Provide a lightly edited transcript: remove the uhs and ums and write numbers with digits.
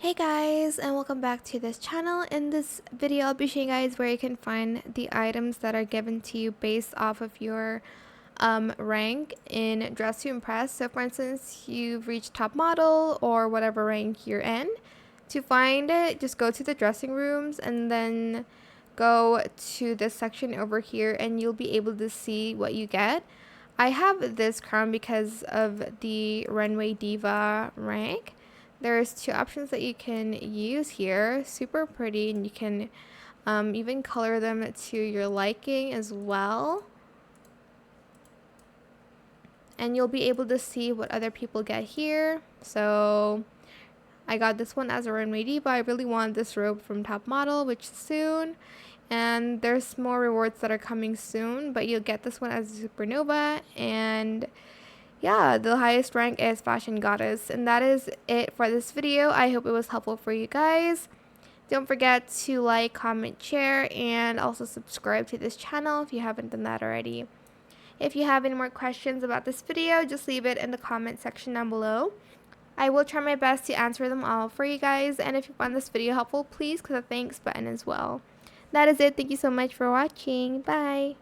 Hey guys, and welcome back to this channel. In this video I'll be showing you guys where you can find the items that are given to you based off of your rank in Dress to Impress. So for instance, you've reached top model or whatever rank you're in. To find it, just go to the dressing rooms and then go to this section over here and you'll be able to see what you get. I have this crown because of the Runway Diva rank. There's two options that you can use here. Super pretty, and you can even color them to your liking as well. And you'll be able to see what other people get here. So I got this one as a Runway Diva. I really want this robe from Top Model, which is soon. And there's more rewards that are coming soon, but you'll get this one as a Supernova. And yeah, the highest rank is Fashion Goddess. And that is it for this video. I hope it was helpful for you guys. Don't forget to like, comment, share, and also subscribe to this channel if you haven't done that already. If you have any more questions about this video, just leave it in the comment section down below. I will try my best to answer them all for you guys. And if you found this video helpful, please click the thanks button as well. That is it. Thank you so much for watching. Bye.